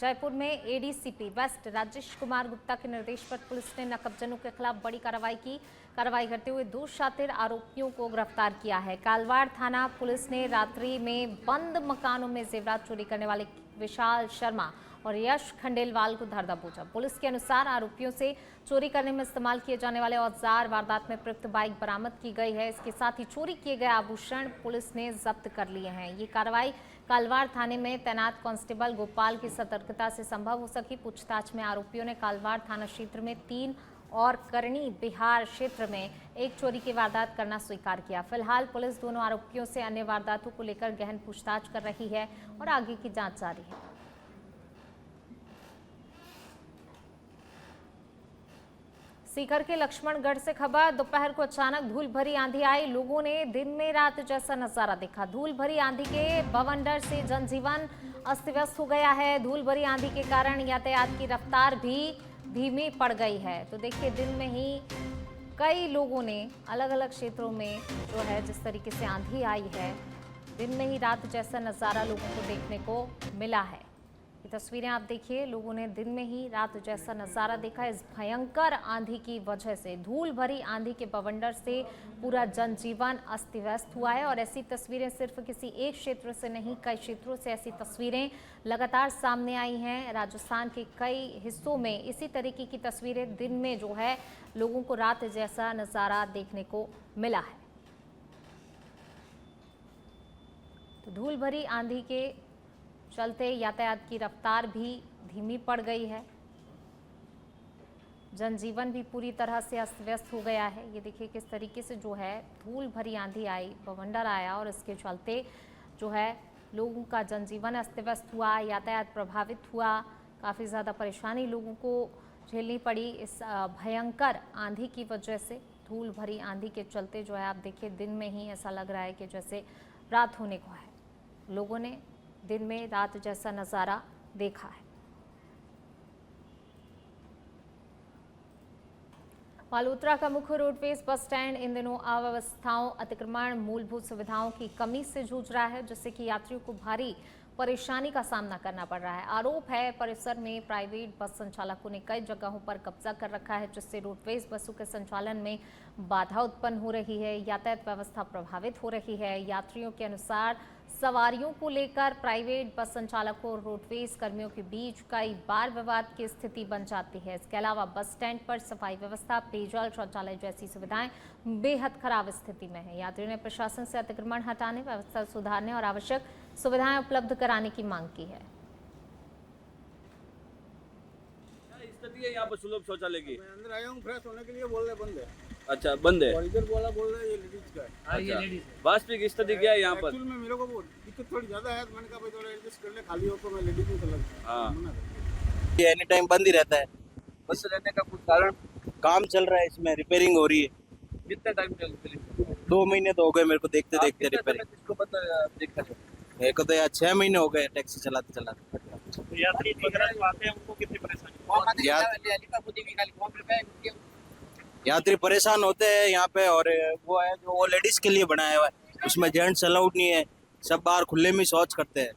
जयपुर में ADCP waste Rajesh Kumar Gupta के निर्देश पर पुलिस ने नकबजनों के खिलाफ बड़ी कार्रवाई करते हुए 2 शातिर आरोपियों को गिरफ्तार किया है। कालवाड़ थाना पुलिस ने रात्रि में बंद मकानों में जेवरात चोरी करने वाले विशाल शर्मा और यश खंडेलवाल को धर दबोचा। पुलिस के अनुसार आरोपियों से चोरी करने में इस्तेमाल किए जाने वाले औजार, वारदात में प्रयुक्त बाइक बरामद की गई है। इसके साथ ही चोरी किए गए आभूषण पुलिस ने जब्त कर लिए हैं। ये कार्रवाई कालवाड़ थाने में तैनात कांस्टेबल गोपाल की सतर्कता से संभव हो सकी। पूछताछ में आरोपियों ने कालवाड़ थाना क्षेत्र में 3 और करणी बिहार क्षेत्र में 1 चोरी की वारदात करना स्वीकार किया। फिलहाल पुलिस दोनों आरोपियों से अन्य वारदातों को लेकर गहन पूछताछ कर रही है और आगे की जांच जारी है। सीकर के लक्ष्मणगढ़ से खबर, दोपहर को अचानक धूल भरी आंधी आई। लोगों ने दिन में रात जैसा नजारा देखा। धूल भरी आंधी के बवंडर से जनजीवन अस्त व्यस्त हो गया है। धूल भरी आंधी के कारण यातायात की रफ्तार भी धीमी पड़ गई है। तो देखिए, दिन में ही कई लोगों ने अलग अलग क्षेत्रों में जो है जिस तरीके से आंधी आई है, दिन में ही रात जैसा नजारा लोगों को देखने को मिला है। ये तस्वीरें आप देखिए, लोगों ने दिन में ही रात जैसा नजारा देखा। इस भयंकर आंधी की वजह से, धूल भरी आंधी के बवंडर से पूरा जनजीवन अस्त व्यस्त हुआ है। और ऐसी तस्वीरें सिर्फ किसी एक क्षेत्र से नहीं, कई क्षेत्रों से ऐसी तस्वीरें लगातार सामने आई हैं। राजस्थान के कई हिस्सों में इसी तरीके की तस्वीरें दिन में जो है लोगों को रात जैसा नजारा देखने को मिला है। तो धूल भरी आंधी के चलते यातायात की रफ्तार भी धीमी पड़ गई है। जनजीवन भी पूरी तरह से अस्त व्यस्त हो गया है। ये देखिए किस तरीके से जो है धूल भरी आंधी आई, बवंडर आया और इसके चलते जो है लोगों का जनजीवन अस्त व्यस्त हुआ, यातायात प्रभावित हुआ। काफ़ी ज़्यादा परेशानी लोगों को झेलनी पड़ी इस भयंकर आंधी की वजह से। धूल भरी आंधी के चलते जो है आप देखिए, दिन में ही ऐसा लग रहा है कि जैसे रात होने को है। लोगों ने दिन में रात जैसा नज़ारा देखा है। बालोतरा का मुख्य रोडवेज बस स्टैंड इन दिनों अव्यवस्थाओं, अतिक्रमण, मूलभूत सुविधाओं की कमी से जूझ रहा है, जिससे कि यात्रियों को भारी परेशानी का सामना करना पड़ रहा है। आरोप है परिसर में प्राइवेट बस संचालकों ने कई जगहों पर कब्जा कर रखा है, जिससे रोडवेज बसों के संचालन में बाधा उत्पन्न हो रही है। यातायात व्यवस्था प्रभावित हो रही है। यात्रियों के अनुसार सवारियों को लेकर प्राइवेट बस संचालकों और रोडवेज कर्मियों के बीच कई बार विवाद की स्थिति बन जाती है। इसके अलावा बस स्टैंड पर सफाई व्यवस्था, पेयजल, शौचालय जैसी सुविधाएं बेहद खराब स्थिति में है। यात्रियों ने प्रशासन से अतिक्रमण हटाने, व्यवस्था सुधारने और आवश्यक सुविधाएं उपलब्ध कराने की मांग की है। स्थिति है यहाँ पर सुलभ शौचालय की? मैं अंदर आया हूँ, फ्रेश होने के लिए बोल रहे बंद है। अच्छा, बंद है। और इधर बोल रहे ये लेडीज का है। अच्छा, वास्तविक स्थिति क्या है यहाँ पर? एक्चुअल में मेरे को वो दिक्कत थोड़ी ज्यादा है, तो मैंने कहा भाई थोड़ा एडजस्ट कर ले, खाली हो तो मैं लेडीज में चला। हाँ, ये एनी टाइम बंद ही रहता है। बंद रहने का कुछ कारण? काम चल रहा है, इसमें रिपेयरिंग हो रही है। कितना टाइम चल? 2 महीने तो हो गए मेरे को देखते देखते रिपेयरिंग। इसको पता देखा है? मेरे को तो यार 6 महीने हो गए टैक्सी चलाते चलाते। तो यात्री वगैरह जो आते हैं उनको कितनी परेशानी? यात्री परेशान होते हैं यहाँ पे। और वो है जो वो लेडीज के लिए बनाया हुआ है, उसमें जेंट्स अलाउड नहीं है। सब बाहर खुले में शौच करते हैं।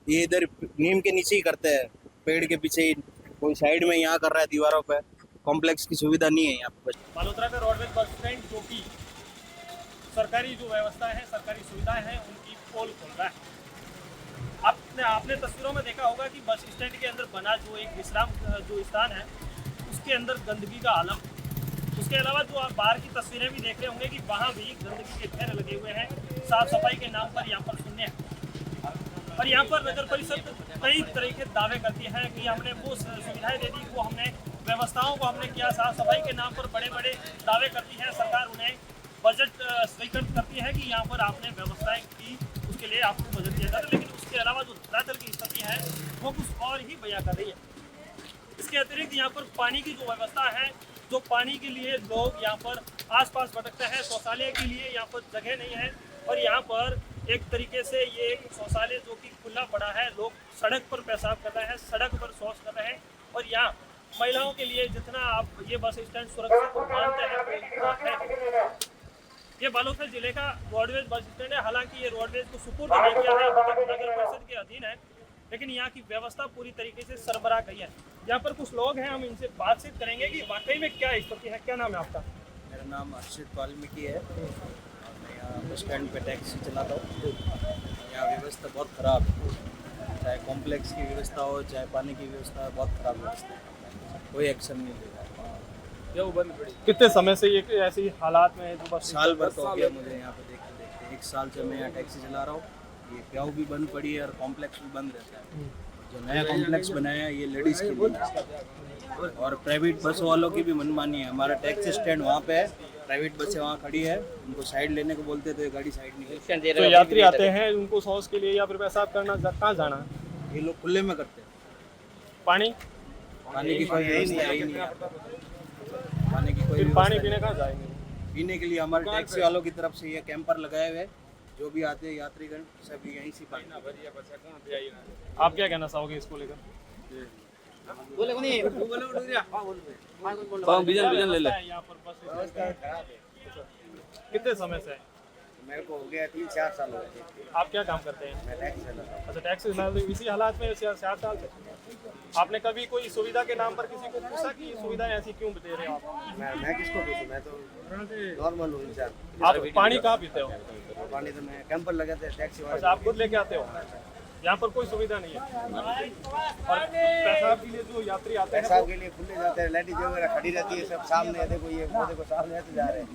ये इधर नीम के नीचे ही करते हैं, पेड़ के पीछे ही। कोई साइड में यहाँ कर रहा है दीवारों पे। कॉम्प्लेक्स की सुविधा नहीं है यहाँ पे। बालोतरा का रोडवेज बस स्टैंड जो कि सरकारी जो व्यवस्था है, सरकारी सुविधाएं हैं, उनकी पोल खोल रहा है। आपने तस्वीरों में देखा होगा कि बस स्टैंड के अंदर बना जो एक विश्राम जो स्थान है, उसके अंदर गंदगी का आलम। उसके अलावा जो आप बाहर की तस्वीरें भी देख रहे होंगे कि वहाँ भी गंदगी के ढेर लगे हुए हैं। साफ सफाई के नाम पर यहाँ पर शून्य है। और यहाँ पर नगर परिषद कई तरह के दावे करती है कि हमने वो सुविधाएं दे दी, वो हमने व्यवस्थाओं को हमने किया। साफ सफाई के नाम पर बड़े बड़े दावे करती है सरकार। उन्हें बजट स्वीकृत करती है कि यहाँ पर आपने व्यवस्थाएं की, उसके लिए आपको बजट दिया जाता है। लेकिन उसके अलावा जो धरातल की स्थिति है वो कुछ और ही बयां कर रही है। इसके अतिरिक्त यहाँ पर पानी की जो व्यवस्था है, जो पानी के लिए लोग यहाँ पर आसपास भटकते हैं, शौचालय के लिए यहाँ पर जगह नहीं है। और यहाँ पर एक तरीके से ये एक शौचालय जो कि खुला पड़ा है, लोग सड़क पर पेशाब कर रहे हैं, सड़क पर शौच कर रहे हैं। और यहाँ महिलाओं के लिए जितना आप ये बस स्टैंड सुरक्षित मानते हैं वो इतना है। ये बालोतरा जिले का रोडवेज बस स्टैंड है। हालांकि ये रोडवेज को सुपुर्द नहीं किया है, अभी तक नगर परिषद के अधीन है। लेकिन यहाँ की व्यवस्था पूरी तरीके से सरबराह गई है। यहाँ पर कुछ लोग हैं, हम इनसे बातचीत करेंगे कि वाकई में क्या स्थिति है। क्या नाम है आपका? मेरा नाम अर्षित वाल्मीकि है और मैं यहाँ बस स्टैंड पे टैक्सी चलाता हूँ। यहाँ व्यवस्था बहुत ख़राब है, चाहे कॉम्प्लेक्स की व्यवस्था हो चाहे पानी की व्यवस्था हो, बहुत ख़राब व्यवस्था है, कोई एक्शन नहीं ले रहा है। क्या वो बंद पड़ी? कितने समय से ये ऐसी हालात में है जो बस साल भर तो हो गया मुझे यहाँ पे देखते देखते, 1 साल से मैं यहाँ टैक्सी चला रहा हूँ। ये प्याऊ भी बंद पड़ी है और कॉम्प्लेक्स भी बंद रहता है। जो नया कॉम्प्लेक्स बनाया है ये लेडीज़ के लिए है। और प्राइवेट बस वालों की भी मनमानी है। हमारा टैक्सी स्टैंड वहाँ पे है, प्राइवेट बसें वहाँ खड़ी है, उनको साइड लेने को बोलते तो ये गाड़ी साइड नहीं। तो यात्री आते हैं उनको शौच के लिए या फिर पेशाब करना, कहाँ जाना है? ये लोग खुले में करते हैं। पानी पानी की कोई व्यवस्था है ही नहीं है। पानी की कोई फिर व्यवस्था पानी नहीं। पीने कहाँ जाएंगे? पीने के लिए हमारे टैक्सी वालों की तरफ से ये कैंपर लगाए हुए हैं, जो भी आते हैं यात्रीगण सब यहीं से पानी। आप क्या कहना चाहोगे इसको लेकर? बिजन ले ले। यहाँ पर बस कितने समय से है? मेरे को हो गया 3-4 साल हो गए। आप क्या काम करते हैं? मैं टैक्सी चलाता हूँ। अच्छा, टैक्सी चलाते हो। इसी हालात में 4 साल से आपने कभी कोई सुविधा के नाम पर किसी को पूछा कि सुविधा ऐसी क्यों दे रहे हो आप? मैं किसको पूछूं? मैं तो नॉर्मल हूँ इंसान। आप पानी कहाँ पीते हो? पानी तो मैं कैंपर लगाते हैं टैक्सी वाले। अच्छा, आप खुद लेके आते हो? यहाँ पर कोई सुविधा नहीं है। और पेशाब के लिए जो यात्री आते हैं पेशाब के लिए खुले जाते हैं, लेडीज वगैरह खड़ी रहती है सब सामने। देखो ये वो देखो सामने ऐसे जा रहे हैं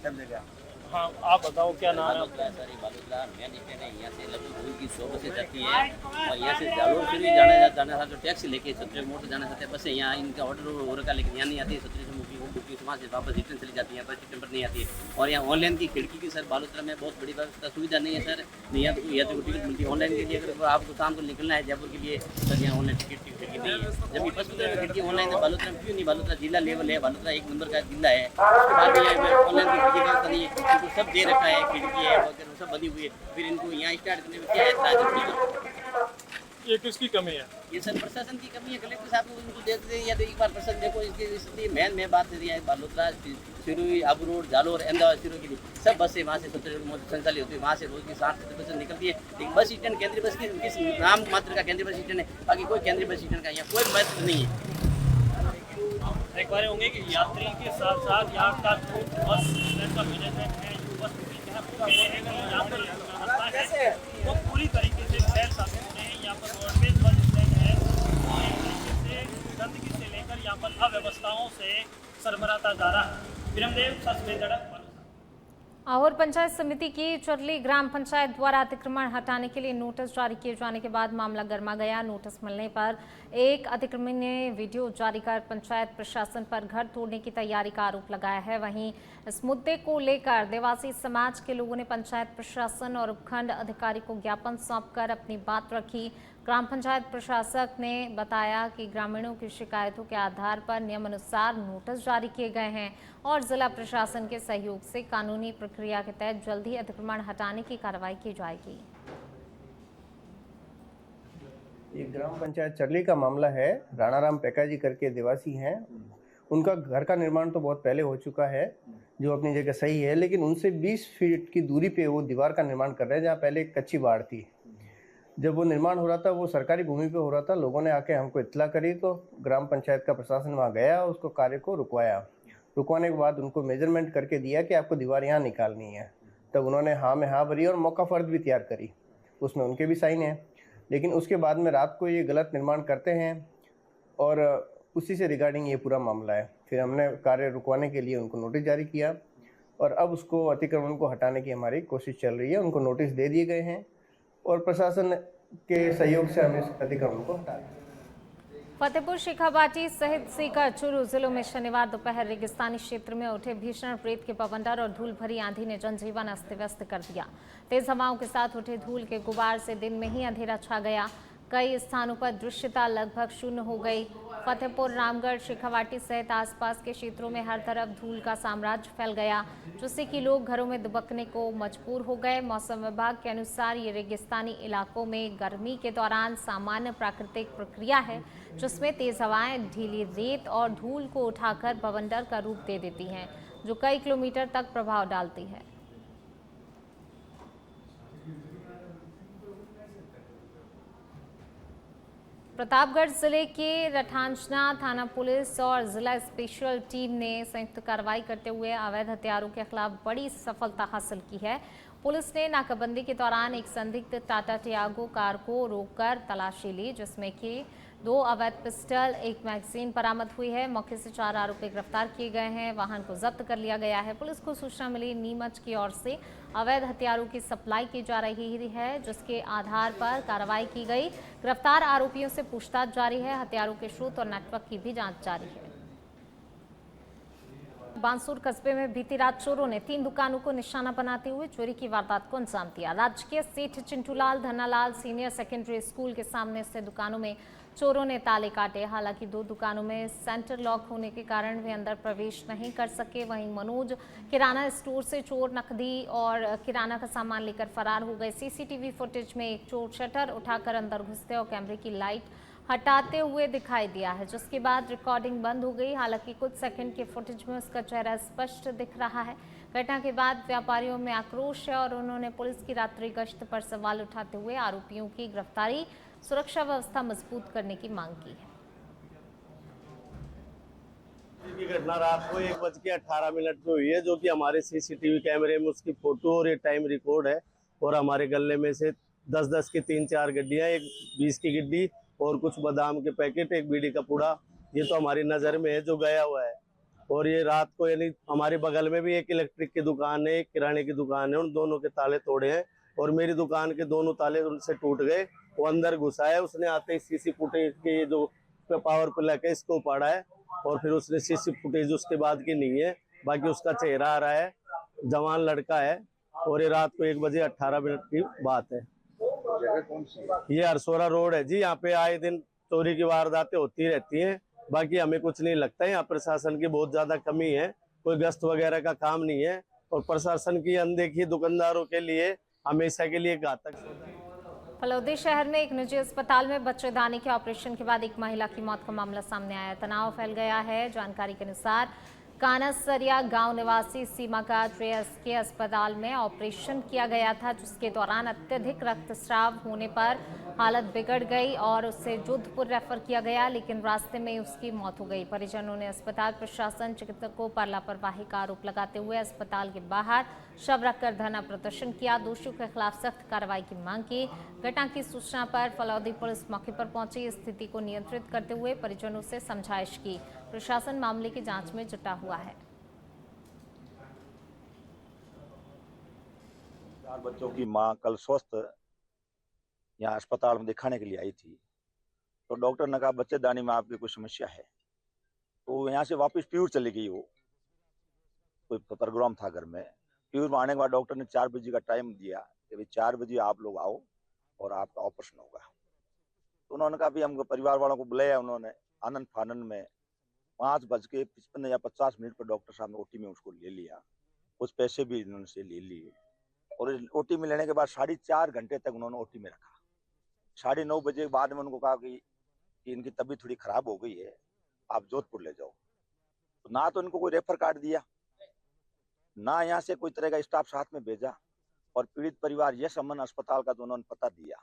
सब जगह। हाँ, आप बताओ क्या नाम है? बालूतरा मेन स्टैंड है। यहाँ से लगभग दूर की 100 बसें जाती हैं और यहाँ से जालोर से भी जाना था तो टैक्सी लेके सत्रह मोड़ जाना चाहते हैं बसें। यहाँ इनका ऑर्डर हो रखा लेकिन यहाँ नहीं आती है। 17 से मुखी वहाँ से वापस रिटर्न चली जाती है, बस स्टैंड पर नहीं आती है। और यहाँ ऑनलाइन की खिड़की की सर बालूतरा में बहुत बड़ी व्यवस्था सुविधा नहीं है सर। यहाँ तो या तो टिकट मिलती है ऑनलाइन के लिए। अगर आपको शाम को निकलना है जयपुर के लिए सर, यहाँ ऑनलाइन टिकट की खिड़की नहीं है। जबकि बसपुरा में खिड़की ऑनलाइन है, बालूतरा में क्यों नहीं? बालूतरा जिला लेवल है, बालूतरा 1 नंबर का जिला है। उसके बाद भी यहाँ ऑनलाइन की खिड़की व्यवस्था नहीं है। इनको सब दे रखा है, खिड़की है वगैरह सब बनी हुई है। फिर इनको यहाँ स्टार्ट करने में क्या ऐतराज? ये किसकी कमी है? ये सर प्रशासन की कमी है। कलेक्टर साहब को इनको देखते हैं या तो एक बार प्रशासन देखो। इसकी स्थिति मैं बात कर रही है बालोतरा, सिरोही, आबू रोड, जालोर, अहमदाबाद, सिरोही के लिए सब बसें वहाँ से 17 संचालित होती है। वहाँ से रोज की 60-70 बसें निकलती है। लेकिन बस स्टैंड केंद्रीय बस की किस नाम मात्र का केंद्रीय बस स्टैंड है, बाकी कोई केंद्रीय बस स्टैंड का यहाँ कोई बस नहीं है। देख पा रहे होंगे कि यात्री के साथ साथ यहाँ का जो बस स्टैंड का मैनेजमेंट है, जो बस पूरा यहाँ पर व्यवस्था है वो पूरी तरीके से गैर साबित है। यहाँ पर रोडवेज बस स्टैंड है और एक तरीके से गंदगी से लेकर यहाँ पर अव्यवस्थाओं से सरबराता जा रहा है। विरमदेव सच में धड़क। और पंचायत समिति की चरली ग्राम पंचायत द्वारा अतिक्रमण हटाने के लिए नोटिस जारी किए जाने के बाद मामला गर्मा गया। नोटिस मिलने पर एक अतिक्रमणी ने वीडियो जारी कर पंचायत प्रशासन पर घर तोड़ने की तैयारी का आरोप लगाया है। वहीं इस मुद्दे को लेकर देवासी समाज के लोगों ने पंचायत प्रशासन और उपखंड अधिकारी को ज्ञापन सौंपकर अपनी बात रखी। ग्राम पंचायत प्रशासक ने बताया कि ग्रामीणों की शिकायतों के आधार पर नियमानुसार नोटिस जारी किए गए हैं और जिला प्रशासन के सहयोग से कानूनी प्रक्रिया के तहत जल्द ही अतिक्रमण हटाने की कार्रवाई की जाएगी। ये ग्राम पंचायत चरली का मामला है। राणाराम पेका जी करके देवासी हैं। उनका घर का निर्माण तो बहुत पहले हो चुका है, जो अपनी जगह सही है, लेकिन उनसे 20 फीट की दूरी पे वो दीवार का निर्माण कर रहे हैं जहाँ पहले एक कच्ची बाड़ थी। जब वो निर्माण हो रहा था वो सरकारी भूमि पे हो रहा था। लोगों ने आके हमको इत्तला करी तो ग्राम पंचायत का प्रशासन वहाँ गया, उसको कार्य को रुकवाया। रुकवाने के बाद उनको मेजरमेंट करके दिया कि आपको दीवार यहाँ निकालनी है। तब उन्होंने हाँ में हाँ भरी और मौका फर्द भी तैयार करी, उसमें उनके भी साइन हैं। लेकिन उसके बाद में रात को ये गलत निर्माण करते हैं और उसी से रिगार्डिंग ये पूरा मामला है। फिर हमने कार्य रुकवाने के लिए उनको नोटिस जारी किया और अब उसको अतिक्रमण को हटाने की हमारी कोशिश चल रही है। उनको नोटिस दे दिए गए हैं और प्रशासन के सहयोग से हम इस अतिक्रमण को हटा दें। फतेहपुर शेखावाटी सहित सीकर चूरू जिलों में शनिवार दोपहर रेगिस्तानी क्षेत्र में उठे भीषण रेत के बवंडर और धूल भरी आंधी ने जनजीवन अस्त व्यस्त कर दिया। तेज हवाओं के साथ उठे धूल के गुबार से दिन में ही अंधेरा छा गया। कई स्थानों पर दृश्यता लगभग शून्य हो गई। फतेहपुर, रामगढ़, शेखावाटी सहित आसपास के क्षेत्रों में हर तरफ धूल का साम्राज्य फैल गया, जिससे कि लोग घरों में दुबकने को मजबूर हो गए। मौसम विभाग के अनुसार ये रेगिस्तानी इलाकों में गर्मी के दौरान सामान्य प्राकृतिक प्रक्रिया है, जिसमें तेज हवाएं ढीली रेत और धूल को उठाकर बवंडर का रूप दे देती हैं, जो कई किलोमीटर तक प्रभाव डालती है। प्रतापगढ़ जिले के रठांजना थाना पुलिस और जिला स्पेशल टीम ने संयुक्त कार्रवाई करते हुए अवैध हथियारों के खिलाफ बड़ी सफलता हासिल की है। पुलिस ने नाकाबंदी के दौरान एक संदिग्ध टाटा टियागो कार को रोककर तलाशी ली, जिसमें कि 2 अवैध पिस्टल, 1 मैगजीन बरामद हुई है। मौके से 4 आरोपी गिरफ्तार किए गए हैं। वाहन को जब्त कर लिया गया है। पुलिस को सूचना मिली नीमच की ओर से अवैध हथियारों की सप्लाई की जा रही है, जिसके आधार पर कार्रवाई की गई। गिरफ्तार आरोपियों से पूछताछ जारी है। हथियारों के स्रोत और नेटवर्क की भी जांच जारी है। बांसुर कस्बे में बीती रात चोरों ने 3 दुकानों को निशाना बनाते हुए चोरी की वारदात को अंजाम दिया। राजकीय सेठ चिंटूलाल धन्नालाल सीनियर सेकेंडरी स्कूल के सामने से दुकानों में चोरों ने ताले काटे। हालांकि 2 दुकानों में सेंटर लॉक होने के कारण वे अंदर प्रवेश नहीं कर सके। वहीं मनोज किराना स्टोर से चोर नकदी और किराना का सामान लेकर फरार हो गए। सीसीटीवी फुटेज में एक चोर शटर उठाकर अंदर घुसते और कैमरे की लाइट हटाते हुए दिखाई दिया है, जिसके बाद रिकॉर्डिंग बंद हो गई। हालांकि कुछ सेकंड के फुटेज में उसका चेहरा स्पष्ट दिख रहा है। घटना के बाद व्यापारियों में आक्रोश है और उन्होंने पुलिस की रात्रि गश्त पर सवाल उठाते हुए आरोपियों की गिरफ्तारी, सुरक्षा व्यवस्था मजबूत करने की मांग की है। की घटना रात को 1:18 पे हुई है, जो कि हमारे सीसीटीवी कैमरे में उसकी फोटो और ये टाइम रिकॉर्ड है। और हमारे गले में से 10-10 की 3-4 गड्डियां, एक 20 की गड्डी और कुछ बादाम के पैकेट, एक बीड़ी का पुड़ा, ये तो हमारी नज़र में है जो गया हुआ है। और ये रात को यानी हमारे बगल में भी एक इलेक्ट्रिक की दुकान है, एक किराने की दुकान है, उन दोनों के ताले तोड़े हैं और मेरी दुकान के दोनों ताले उनसे टूट गए। वो अंदर घुसा है, उसने आते ही सीसी फुटेज के जो पावर प्लग है इसको उपाड़ा है और फिर उसने सीसी फुटेज उसके बाद की नहीं है। बाकी उसका चेहरा आ रहा है, जवान लड़का है। और ये रात को 1:18 की बात है। ये अरसोरा रोड है जी। यहाँ पे आए दिन चोरी की वारदातें होती रहती हैं। बाकी हमें कुछ नहीं लगता है, यहाँ प्रशासन की बहुत ज्यादा कमी है, कोई गश्त वगैरह का काम नहीं है और प्रशासन की अनदेखी दुकानदारों के लिए हमेशा के लिए घातक। फलौदी शहर में एक निजी अस्पताल में बच्चेदानी के ऑपरेशन के बाद एक महिला की मौत का मामला सामने आया। तनाव फैल गया है। जानकारी के अनुसार कानसरिया गांव निवासी सीमा का ट्रेयस के अस्पताल में ऑपरेशन किया गया था, जिसके दौरान अत्यधिक रक्तस्राव होने पर हालत बिगड़ गई और उसे जोधपुर रेफर किया गया, लेकिन रास्ते में उसकी मौत हो गई। परिजनों ने अस्पताल प्रशासन, चिकित्सकों पर लापरवाही का आरोप लगाते हुए अस्पताल के बाहर शव रखकर धरना प्रदर्शन किया। दोषियों के खिलाफ सख्त कार्रवाई की मांग की। घटना की सूचना पर फलौदी पुलिस मौके पर पहुंची। स्थिति को नियंत्रित करते हुए परिजनों से समझाइश की। प्रशासन मामले की जांच में जुटा हुआ है। 4 बच्चों की मां कल स्वस्थ यहाँ अस्पताल में दिखाने के लिए आई थी, तो डॉक्टर ने कहा बच्चेदानी में आपकी कोई समस्या है, तो यहाँ से वापस प्यूर चली गई। वो कोई प्रोग्राम था घर में। प्यूर में आने के बाद डॉक्टर ने 4 बजे का टाइम दिया कि भाई 4 बजे आप लोग आओ और आपका ऑपरेशन होगा। तो उन्होंने कहा हम परिवार वालों को बुलाया। उन्होंने आनंद फानंद में 5:55 या 50 मिनट पर डॉक्टर साहब ने ओटी में उसको ले लिया। कुछ पैसे भी इन्होंने से ले लिए और ओटी में लेने के बाद 4.5 घंटे तक उन्होंने ओटी में रखा। 9:30 बजे के बाद में उनको कहा कि इनकी तबीयत थोड़ी खराब हो गई है, आप जोधपुर ले जाओ। तो ना तो इनको कोई रेफर कार्ड दिया, ना यहाँ से कोई तरह का स्टाफ साथ में भेजा और पीड़ित परिवार यह संबंध अस्पताल का तो उन्होंने पता दिया।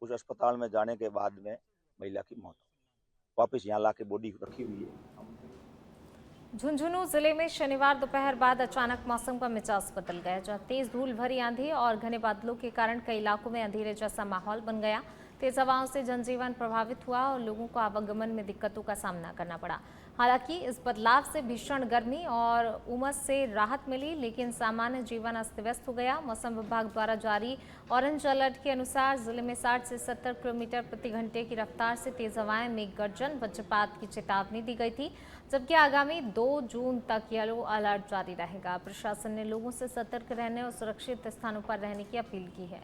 उस अस्पताल में जाने के बाद में महिला की मौत हो। वापस यहाँ लाके बॉडी रखी हुई है। झुंझुनू जिले में शनिवार दोपहर बाद अचानक मौसम का मिजाज बदल गया, जहां तेज धूल भरी आंधी और घने बादलों के कारण कई इलाकों में अंधेरे जैसा माहौल बन गया। तेज हवाओं से जनजीवन प्रभावित हुआ और लोगों को आवागमन में दिक्कतों का सामना करना पड़ा। हालांकि इस बदलाव से भीषण गर्मी और उमस से राहत मिली, लेकिन सामान्य जीवन अस्त व्यस्त हो गया। मौसम विभाग द्वारा जारी ऑरेंज अलर्ट के अनुसार जिले में 60 से 70 किलोमीटर प्रति घंटे की रफ्तार से तेज हवाएं, मेघ गर्जन, वज्रपात की चेतावनी दी गई थी, जबकि आगामी 2 जून तक येलो अलर्ट जारी रहेगा। प्रशासन ने लोगों से सतर्क रहने और सुरक्षित स्थानों पर रहने की अपील की है।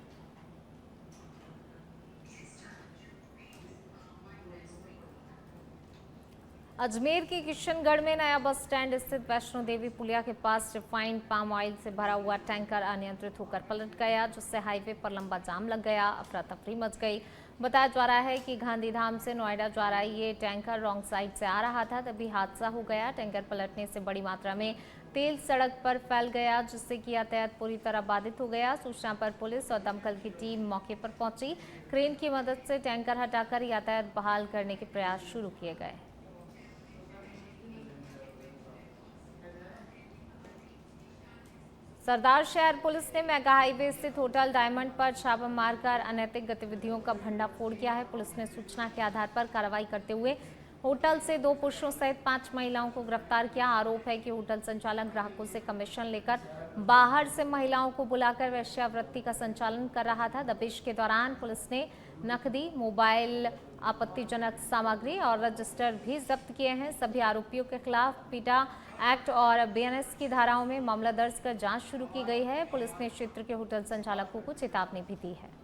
अजमेर के किशनगढ़ में नया बस स्टैंड स्थित वैष्णो देवी पुलिया के पास रिफाइंड पाम ऑयल से भरा हुआ टैंकर अनियंत्रित होकर पलट गया, जिससे हाईवे पर लंबा जाम लग गया। अफरा तफरी मच गई। बताया जा रहा है कि गांधीधाम से नोएडा जा रहा ये टैंकर रॉन्ग साइड से आ रहा था, तभी हादसा हो गया। टैंकर पलटने से बड़ी मात्रा में तेल सड़क पर फैल गया, जिससे कि यातायात पूरी तरह बाधित हो गया। सूचना पर पुलिस और दमकल की टीम मौके पर पहुंची। क्रेन की मदद से टैंकर हटाकर यातायात बहाल करने के प्रयास शुरू किए गए। सरदार शहर पुलिस ने मेगा हाईवे स्थित होटल डायमंड पर छापा मारकर अनैतिक गतिविधियों का भंडाफोड़ किया है। पुलिस ने सूचना के आधार पर कार्रवाई करते हुए होटल से 2 पुरुषों सहित 5 महिलाओं को गिरफ्तार किया। आरोप है कि होटल संचालक ग्राहकों से कमीशन लेकर बाहर से महिलाओं को बुलाकर वेश्यावृत्ति का संचालन कर रहा था। दबिश के दौरान पुलिस ने नकदी, मोबाइल, आपत्तिजनक सामग्री और रजिस्टर भी जब्त किए हैं। सभी आरोपियों के खिलाफ पीटा एक्ट और बीएनएस की धाराओं में मामला दर्ज कर जांच शुरू की गई है। पुलिस ने क्षेत्र के होटल संचालकों को चेतावनी भी दी है।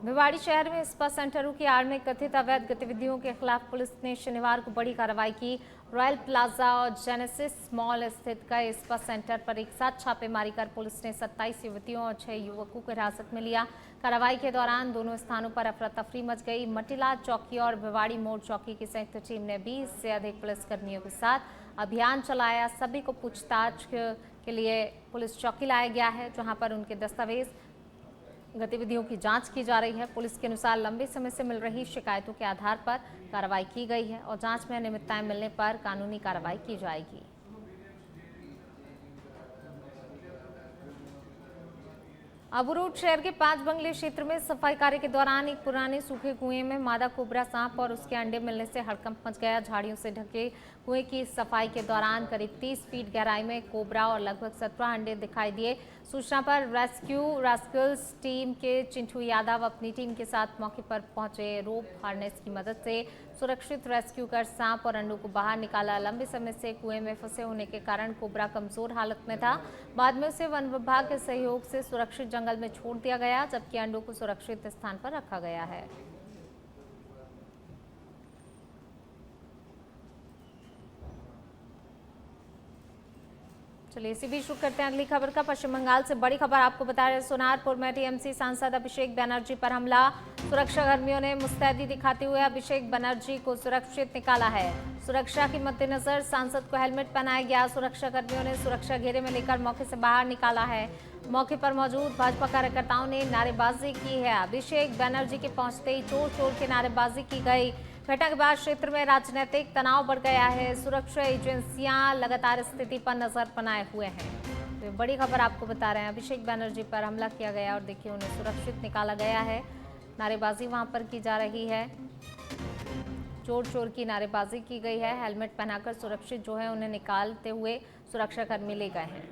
भिवाड़ी शहर में स्पा सेंटरों की आड़ में कथित अवैध गतिविधियों के खिलाफ पुलिस ने शनिवार को बड़ी कार्रवाई की। रॉयल प्लाजा और जेनेसिस मॉल स्थित कई स्पा सेंटर पर एक साथ छापेमारी कर पुलिस ने 27 युवतियों और 6 युवकों को हिरासत में लिया। कार्रवाई के दौरान दोनों स्थानों पर अफरा तफरी मच गई। मटिला चौकी और भिवाड़ी मोड़ चौकी की संयुक्त टीम ने 20 से अधिक पुलिसकर्मियों के साथ अभियान चलाया। सभी को पूछताछ के लिए पुलिस चौकी लाया गया है, जहां पर उनके दस्तावेज गतिविधियों की जांच की जा रही है। पुलिस के अनुसार लंबे समय से मिल रही शिकायतों के आधार पर कार्रवाई की गई है और जांच में अनियमितताएं मिलने पर कानूनी कार्रवाई की जाएगी। अबूरोड शहर के 5 बंगले क्षेत्र में सफाई कार्य के दौरान एक पुराने सूखे कुएं में मादा कोबरा सांप और उसके अंडे मिलने से हड़कंप मच गया। झाड़ियों से ढके कुएं की सफाई के दौरान करीब 30 फीट गहराई में कोबरा और लगभग 17 अंडे दिखाई दिए। सूचना पर रेस्क्यूल्स टीम के चिंटू यादव अपनी टीम के साथ मौके पर पहुंचे। रोप हार्नेस की मदद से सुरक्षित रेस्क्यू कर सांप और अंडों को बाहर निकाला। लंबे समय से कुएं में फंसे होने के कारण कोबरा कमजोर हालत में था। बाद में उसे वन विभाग के सहयोग से सुरक्षित जंगल में छोड़ दिया गया, जबकि अंडों को सुरक्षित स्थान पर रखा गया है। चलिए इसी बीच शुरू करते हैं अगली खबर का। पश्चिम बंगाल से बड़ी खबर आपको बता रहे, सोनारपुर में टीएमसी सांसद अभिषेक बनर्जी पर हमला। सुरक्षा कर्मियों ने मुस्तैदी दिखाते हुए अभिषेक बनर्जी को सुरक्षित निकाला है। सुरक्षा के मद्देनजर सांसद को हेलमेट पहनाया गया। सुरक्षा कर्मियों ने सुरक्षा घेरे में लेकर मौके से बाहर निकाला है। मौके पर मौजूद भाजपा कार्यकर्ताओं ने नारेबाजी की है। अभिषेक बनर्जी के पहुंचते ही चोर चोर की नारेबाजी की गई। घटना के बाद क्षेत्र में राजनीतिक तनाव बढ़ गया है। सुरक्षा एजेंसियां लगातार स्थिति पर नजर बनाए हुए हैं। तो बड़ी खबर आपको बता रहे हैं, अभिषेक बनर्जी पर हमला किया गया और देखिए उन्हें सुरक्षित निकाला गया है। नारेबाजी वहां पर की जा रही है, चोर चोर की नारेबाजी की गई है। हेलमेट पहनाकर सुरक्षित जो है उन्हें निकालते हुए सुरक्षाकर्मी ले गए हैं।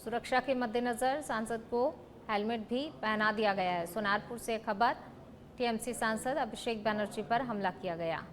सुरक्षा के मद्देनजर सांसद को हेलमेट भी पहना दिया गया है। सोनारपुर से खबर, टीएमसी सांसद अभिषेक बनर्जी पर हमला किया गया।